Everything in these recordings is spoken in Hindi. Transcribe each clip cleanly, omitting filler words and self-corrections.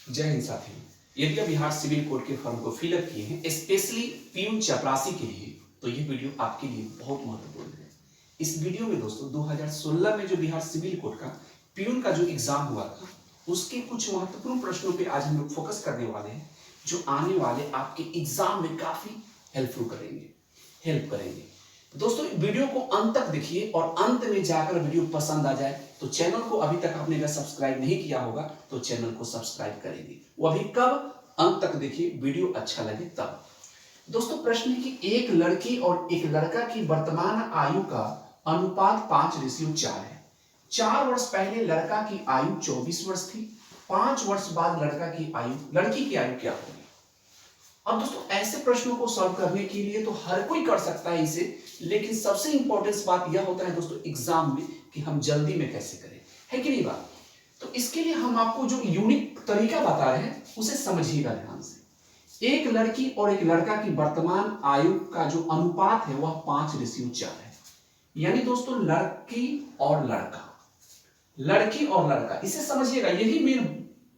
जय हिंद साथियों। यदि आप बिहार सिविल कोड के फॉर्म को फिलअप किए हैं स्पेशली पीयून चपरासी के लिए, तो ये वीडियो आपके लिए बहुत महत्वपूर्ण है। इस वीडियो में दोस्तों 2016 में जो बिहार सिविल कोड का पीयून का जो एग्जाम हुआ था उसके कुछ महत्वपूर्ण प्रश्नों पे आज हम लोग फोकस करने वाले हैं, जो आने वाले आपके एग्जाम में काफी हेल्प करेंगे। दोस्तों वीडियो को अंत तक देखिए और अंत में जाकर वीडियो पसंद आ जाए तो चैनल को अभी तक आपने अगर सब्सक्राइब नहीं किया होगा तो चैनल को सब्सक्राइब करेंगे। वो अभी कब अंत तक देखिए, वीडियो अच्छा लगे तब। दोस्तों प्रश्न है कि एक लड़की और एक लड़का की वर्तमान आयु का अनुपात 5:4 है। 4 वर्ष पहले लड़का की आयु 24 वर्ष थी, 5 वर्ष बाद लड़की की आयु क्या होगी। अब दोस्तों ऐसे प्रश्नों को सॉल्व करने के लिए तो हर कोई कर सकता है इसे, लेकिन सबसे इंपॉर्टेंट बात यह होता है दोस्तों एग्जाम में कि हम जल्दी में कैसे करें, है कि नहीं बात। तो इसके लिए हम आपको जो यूनिक तरीका बता रहे हैं उसे समझिएगा ध्यान से। एक लड़की और एक लड़का की वर्तमान आयु का जो अनुपात है वह 5:4 है। यानी दोस्तों लड़की और लड़का, इसे समझिएगा, यही मेन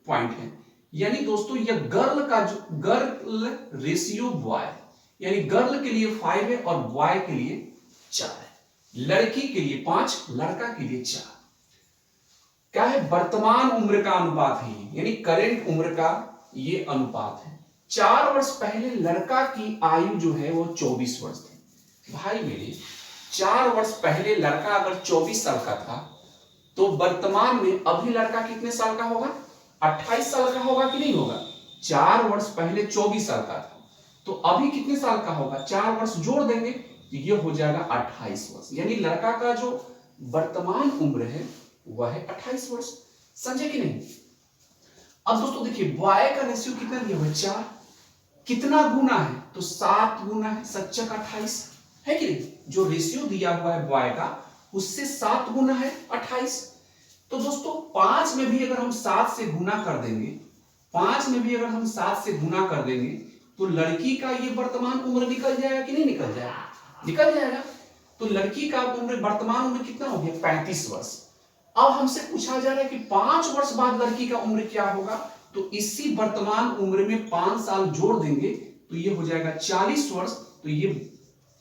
पॉइंट है। यानी दोस्तों यह गर्ल रेशियो बॉय, यानी गर्ल के लिए 5 है और बॉय के लिए 4 है। लड़की के लिए 5, लड़का के लिए 4। क्या है? वर्तमान उम्र का अनुपात है, यानी करेंट उम्र का ये अनुपात है। 4 वर्ष पहले लड़का की आयु जो है वो 24 वर्ष थी। भाई मेरे 4 वर्ष पहले लड़का अगर 24 साल का था तो वर्तमान में अभी लड़का कितने साल का होगा? 28 साल का होगा कि नहीं होगा? 4 वर्ष पहले 24 साल का था तो अभी कितने साल का होगा? 4 वर्ष जोड़ देंगे तो ये हो जाएगा 28 वर्ष। यानी लड़का का जो वर्तमान उम्र है वह है 28 वर्ष। समझे कि नहीं? अब दोस्तों देखिए बॉय का रेशियो कितना दिया हुआ है? 4। कितना गुना है? तो 7 गुना है 7 × 28, है कि नहीं? जो रेशियो दिया हुआ है बॉय का उससे 7 गुना है 28। तो दोस्तों 5 में भी अगर हम 7 से गुना कर देंगे, 5 में भी अगर हम 7 से गुना कर देंगे तो लड़की का ये वर्तमान उम्र निकल जाएगा कि नहीं निकल जाएगा? निकल जाएगा। तो लड़की का उम्र वर्तमान उम्र कितना हो गया? 35 वर्ष। अब हमसे पूछा जा रहा है कि 5 वर्ष बाद लड़की का उम्र क्या होगा, तो इसी वर्तमान उम्र में 5 साल जोड़ देंगे तो ये हो जाएगा 40 वर्ष। तो ये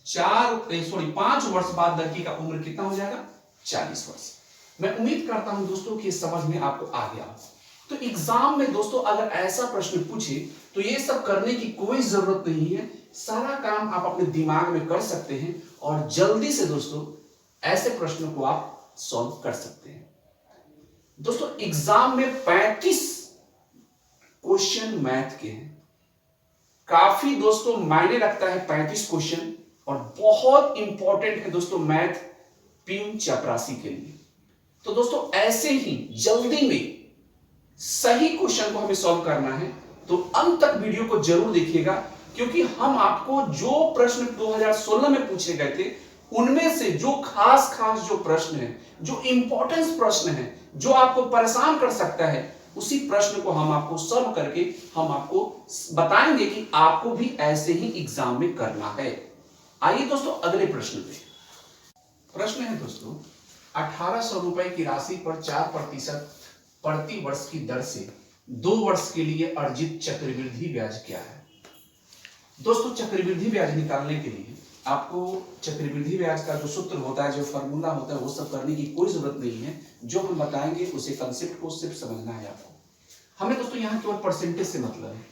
5 वर्ष बाद लड़की का उम्र कितना हो जाएगा? 40 वर्ष। मैं उम्मीद करता हूं दोस्तों कि समझ में आपको आ गया हो। तो एग्जाम में दोस्तों अगर ऐसा प्रश्न पूछे तो ये सब करने की कोई जरूरत नहीं है, सारा काम आप अपने दिमाग में कर सकते हैं और जल्दी से दोस्तों ऐसे प्रश्नों को आप सॉल्व कर सकते हैं। दोस्तों एग्जाम में 35 क्वेश्चन मैथ के हैं। काफी दोस्तों मायने रखता है 35 क्वेश्चन और बहुत इंपॉर्टेंट है दोस्तों मैथ पीयून चपरासी के लिए। तो दोस्तों ऐसे ही जल्दी में सही क्वेश्चन को हमें सॉल्व करना है तो अंत तक वीडियो को जरूर देखिएगा, क्योंकि हम आपको जो प्रश्न 2016 में पूछे गए थे उनमें से जो खास जो प्रश्न है, जो इंपॉर्टेंस प्रश्न है, जो आपको परेशान कर सकता है, उसी प्रश्न को हम आपको सॉल्व करके हम आपको बताएंगे कि आपको भी ऐसे ही एग्जाम में करना है। आइए दोस्तों अगले प्रश्न पे। प्रश्न है दोस्तों 1800 रुपए की राशि पर 4% प्रति वर्ष की दर से 2 वर्ष के लिए अर्जित चक्रवृद्धि ब्याज क्या है? दोस्तों चक्रवृद्धि ब्याज निकालने के लिए आपको चक्रवृद्धि ब्याज का जो सूत्र होता है, जो फॉर्मूला होता है, वो सब करने की कोई जरूरत नहीं है। जो हम बताएंगे उसे कंसेप्ट को सिर्फ समझना है आपको। हमें दोस्तों यहाँ केवल परसेंटेज से मतलब है।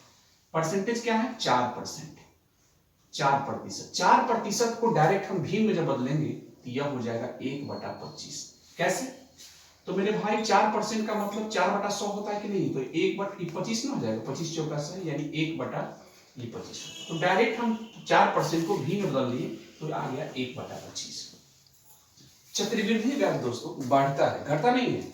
परसेंटेज क्या है? 4%। 4% को डायरेक्ट हम भीम में जब बदलेंगे तो यह हो जाएगा 1/25। कैसे? तो मेरे भाई 4% का मतलब 4/100 होता है कि नहीं? तो 1/25 ना हो जाएगा, 25 चौका से, यानी 1/25। तो डायरेक्ट हम 4% को भी में बदल लिए तो आ गया 1/25। चक्रवृद्धि ब्याज दोस्तों बढ़ता है, घटता नहीं है,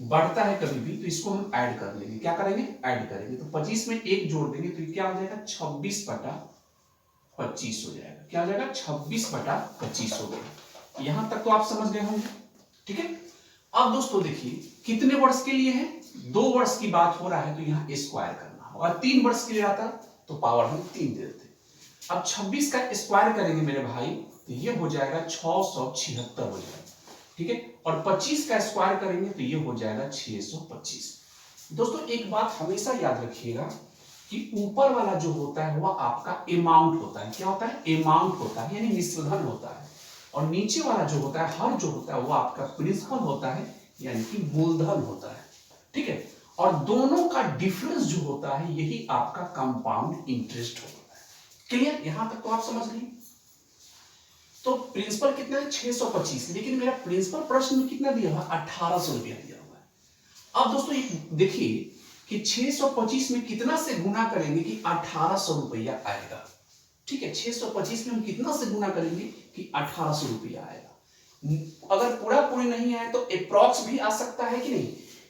बढ़ता है कभी भी। तो इसको हम ऐड कर लेंगे। क्या करेंगे? ऐड करेंगे। तो 25 में 1 जोड़ देंगे तो क्या हो जाएगा? 26/25 हो जाएगा। क्या हो जाएगा? 26/25 हो गया। यहां तक तो आप समझ गए होंगे, ठीक है। अब दोस्तों देखिए कितने वर्ष के लिए है? 2 वर्ष की बात हो रहा है तो यहाँ स्क्वायर करना होगा। 3 वर्ष के लिए आता तो पावर हम 3 दे देते। अब 26 का स्क्वायर करेंगे मेरे भाई तो ये हो जाएगा 676 हो जाएगा, ठीक है। और 25 का स्क्वायर करेंगे तो ये हो जाएगा 625। दोस्तों एक बात हमेशा याद रखिएगा कि ऊपर वाला जो होता है वह आपका अमाउंट होता है। क्या होता है? अमाउंट होता है, यानी मिश्रधन होता है। और नीचे वाला जो होता है, हर जो होता है, वो आपका प्रिंसिपल होता है, यानी कि मूलधन होता है। ठीक है। और दोनों का डिफरेंस जो होता है यही आपका कंपाउंड इंटरेस्ट होता है। क्लियर? यहां तक तो आप समझ गए। तो प्रिंसिपल कितना है? 625। लेकिन मेरा प्रिंसिपल प्रश्न में कितना दिया हुआ? 1800 रुपया दिया हुआ है। अब दोस्तों देखिए कि 625 में कितना से गुना करेंगे कि 1800 रुपया आएगा। ठीक है, 625 में हम कितना से गुना करेंगे कि 1800 रुपया आएगा। अगर पूरा पूरी नहीं आए तो अप्रॉक्स भी आ सकता है कि नहीं।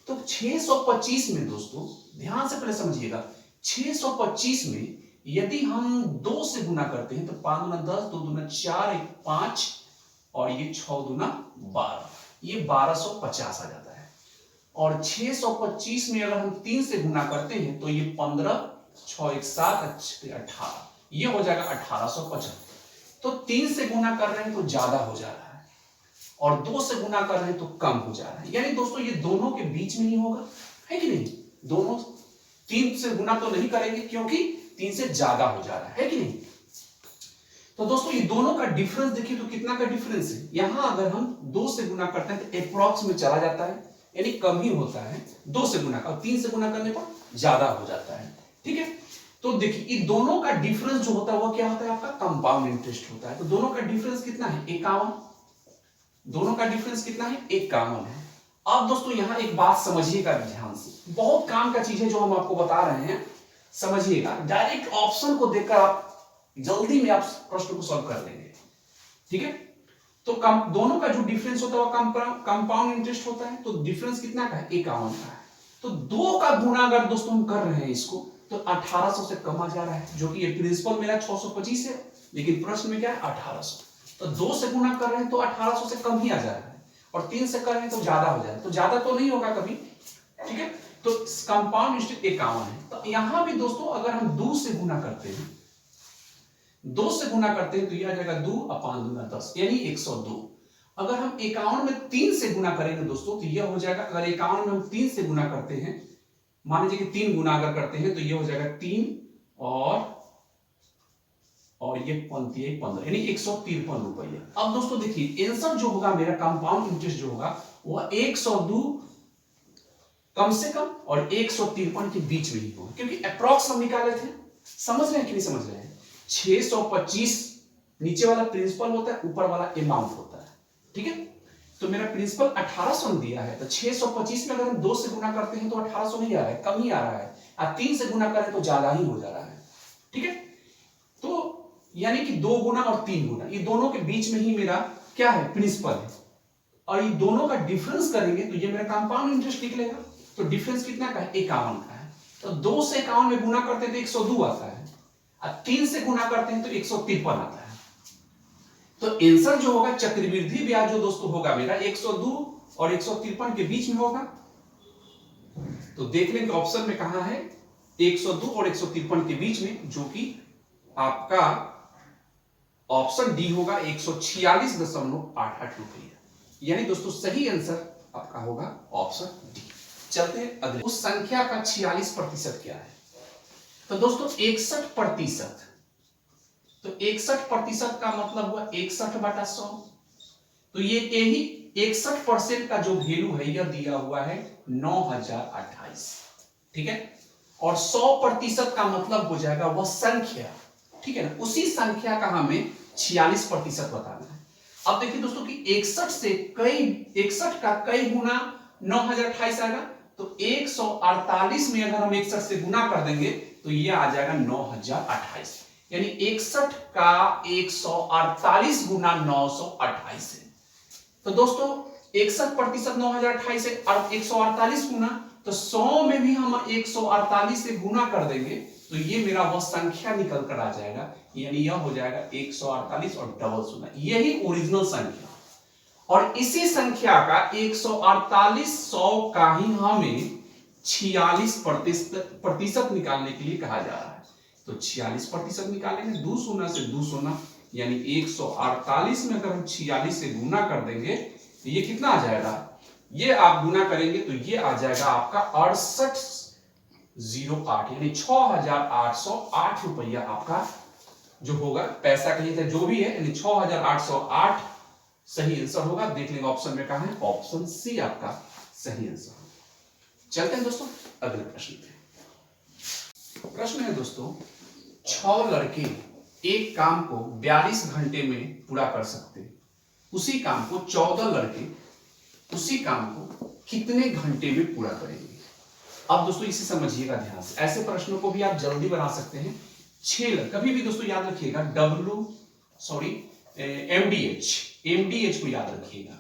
तो 625 में दोस्तों ध्यान से पहले समझिएगा, 625 में यदि हम 2 से गुना करते हैं तो 5 दूना 10, 2 दूना 4, 1 5 और ये 6 दूना 12, ये 1250 आ जाता है। और 625 में अगर हम 3 से गुना करते हैं तो ये 15, 6 1 7, 18, ये हो जाएगा 1875। तो 3 से गुना कर रहे हैं तो ज्यादा हो जा रहा है और 2 से गुना कर रहे हैं तो कम हो जा रहा है। यानी दोस्तों ये दोनों के बीच में ही होगा, है कि नहीं। दोनों 3 से गुना तो नहीं करेंगे क्योंकि 3 से ज्यादा हो जा रहा है कि नहीं। तो दोस्तों ये दोनों का डिफरेंस देखिए तो कितना का डिफरेंस है। यहां अगर हम 2 से गुना करते हैं तो अप्रॉक्स में चला जाता है, यानी कम ही होता है 2 से गुना का, 3 से गुना करने पर ज्यादा हो जाता है। ठीक है। तो देखिए ये दोनों का डिफरेंस जो होता है वो क्या होता है? आपका कंपाउंड इंटरेस्ट होता है। तो दोनों का डिफरेंस कितना है? 51। दोनों का डिफरेंस कितना है? 51 है। अब दोस्तों यहां एक बात समझिएगा ध्यान से, बहुत काम का चीज है जो हम आपको बता रहे हैं, समझिएगा। डायरेक्ट ऑप्शन को देखकर आप जल्दी में आप प्रश्न को सॉल्व कर लेंगे। ठीक है। तो दोनों का जो डिफरेंस होता है वो कंपाउंड इंटरेस्ट होता है। तो डिफरेंस कितना का है? 51 का है। तो 2 का गुना अगर दोस्तों हम कर रहे हैं इसको तो 1800 से कम आ जा रहा है, जो कि ये प्रिंसिपल मेरा 625 है, लेकिन प्रश्न में क्या है? 1800। तो 2 से गुना कर रहे हैं तो 1800 से कम ही आ जा रहा है और 3 से कर रहे हैं तो ज्यादा हो जाएगा। तो ज्यादा तो नहीं होगा कभी। ठीक है। तो कंपाउंड इंटरेस्ट 51 है। तो यहां भी दोस्तों अगर हम 2 से गुना करते हैं, 2 से गुना करते हैं तो यह आ जाएगा 2 अपान 2 10, यानी 102। अगर हम 51 में 3 से गुना करेंगे दोस्तों तो यह हो जाएगा, अगर 51 में हम 3 से गुना करते हैं, मान लीजिए कि 3 गुना अगर करते हैं तो यह हो जाएगा 3 और ये 15, यानी 153 रुपया। अब दोस्तों देखिए आंसर जो होगा मेरा कंपाउंड इंटरेस्ट जो होगा वह 102 कम से कम और 153 के बीच में ही होगा, क्योंकि अप्रॉक्स हम निकाले थे। समझ रहे हैं कि नहीं समझ रहे हैं? 625 नीचे वाला प्रिंसिपल होता है, ऊपर वाला अमाउंट होता है। ठीक है। तो मेरा प्रिंसिपल 1800 दिया है, तो 625 में अगर हम 2 से गुना करते हैं तो 1800 नहीं आ रहा है, कम ही आ रहा है। और 3 से गुना करें तो ज्यादा ही हो जा रहा है। ठीक है। तो यानी कि 2 गुना और 3 गुना, ये दोनों के बीच में ही मेरा क्या है? प्रिंसिपल है। और ये दोनों का डिफरेंस करेंगे तो ये मेरा कंपाउंड इंटरेस्ट निकलेगा। तो डिफरेंस कितना का है? 51 का है। तो 2 से 51 में गुना करते हैं तो 102 आता है, और 3 से गुना करते हैं तो 153 आता है। तो आंसर जो होगा चक्रवृद्धि ब्याज जो दोस्तों होगा मेरा 102 और 153 के बीच में होगा। तो देख लेंगे ऑप्शन में कहां है? 102 और 153 के बीच में, जो कि आपका ऑप्शन डी होगा 146.88 रुपया। यानी दोस्तों सही आंसर आपका होगा ऑप्शन डी। चलते हैं अगले। उस संख्या का 46% क्या है? तो दोस्तों 61%। तो 61% का मतलब हुआ 61/100। तो ये यही 61% का जो वैल्यू है यह दिया हुआ है 9028। ठीक है। और 100% का मतलब हो जाएगा वह संख्या। ठीक है ना, उसी संख्या का हमें 46% बताना है। अब देखिए दोस्तों कि 61 का कई गुना 9028 आएगा, तो 148 में अगर हम 61 से गुना कर देंगे तो ये आ जाएगा 9028, यानी 61 का 148 गुना 928 है। तो दोस्तों 61% 9028 है और 148 गुना, तो 100 में भी हम 148 से गुना कर देंगे तो ये मेरा वह संख्या निकल कर आ जाएगा, यानी यह हो जाएगा 148 और डबल 0, यही ओरिजिनल संख्या। और इसी संख्या का 148 100 का ही हमें 46% निकालने के लिए कहा जा रहा है। तो 46% निकालेंगे, 2 शून्य से 2 शून्य, यानी 148 में अगर हम 46 से गुना कर देंगे तो ये कितना आ जाएगा? ये आप गुना करेंगे तो ये आ जाएगा आपका 6808, यानी 6,808 रुपया आपका जो होगा, पैसा कहीं था जो भी है, यानी 6,808 सही आंसर होगा। देख लेंगे ऑप्शन में कहा है, ऑप्शन सी आपका सही आंसर होगा। चलते हैं दोस्तों अगले प्रश्न पे। प्रश्न है दोस्तों, 6 लड़के एक काम को 42 घंटे में पूरा कर सकते हैं, उसी काम को 14 लड़के उसी काम को कितने घंटे में पूरा करेंगे। अब दोस्तों इसे समझिएगा ध्यान से, ऐसे प्रश्नों को भी आप जल्दी बना सकते हैं। 6 कभी भी दोस्तों याद रखिएगा, एमडीएच को याद रखिएगा।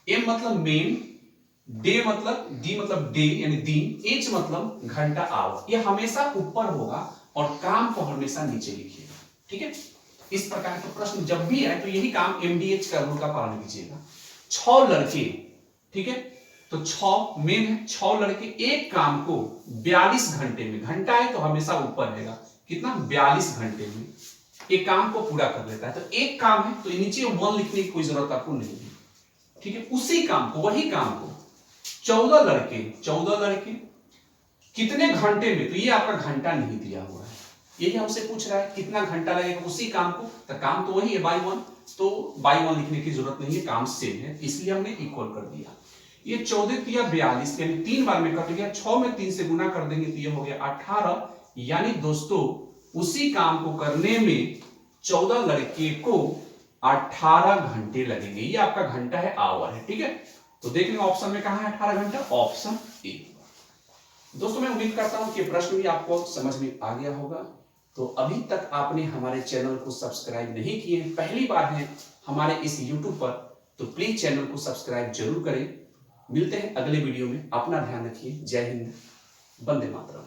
एम मतलब मेन, डे मतलब डी मतलब डे यानी दिन, एच मतलब घंटा आवर, ये हमेशा ऊपर होगा और काम को हमेशा नीचे लिखिएगा। ठीक है, इस प्रकार के प्रश्न जब भी आए तो यही काम एमडीएच का रूल का पालन कीजिएगा। 6 लड़के, ठीक है, तो 6 मेन है, 6 लड़के एक काम को 42 घंटे में, घंटा है तो हमेशा ऊपर रहेगा, कितना 42 घंटे में एक काम को पूरा कर लेता है। तो एक काम है तो नीचे 1 लिखने की कोई जरूरत आपको नहीं है। ठीक है, उसी काम को, वही काम को 14 लड़के कितने घंटे में, तो ये आपका घंटा नहीं दिया हुआ है, यही हमसे पूछ रहा है कितना घंटा लगेगा उसी काम को। तो काम तो वही है बाई 1, तो बाई 1 लिखने की जरूरत नहीं है, काम सेम है, इसलिए हमने इक्वल कर दिया। ये 14 दिया 42, यानी 3 बार में कट गया, 6 में 3 से गुना कर देंगे तो ये हो गया 18, यानी दोस्तों उसी काम को करने में 14 लड़के को 18 घंटे लगेंगे। ये आपका घंटा है, आवर है। ठीक है, तो देख लेंगे ऑप्शन में कहा है 18 घंटा, ऑप्शन ए। दोस्तों मैं उम्मीद करता हूं कि प्रश्न भी आपको समझ में आ गया होगा। तो अभी तक आपने हमारे चैनल को सब्सक्राइब नहीं किए हैं, पहली बार है हमारे इस यूट्यूब पर, तो प्लीज चैनल को सब्सक्राइब जरूर करें। मिलते हैं अगले वीडियो में, अपना ध्यान रखिए। जय हिंद, वंदे मातरम।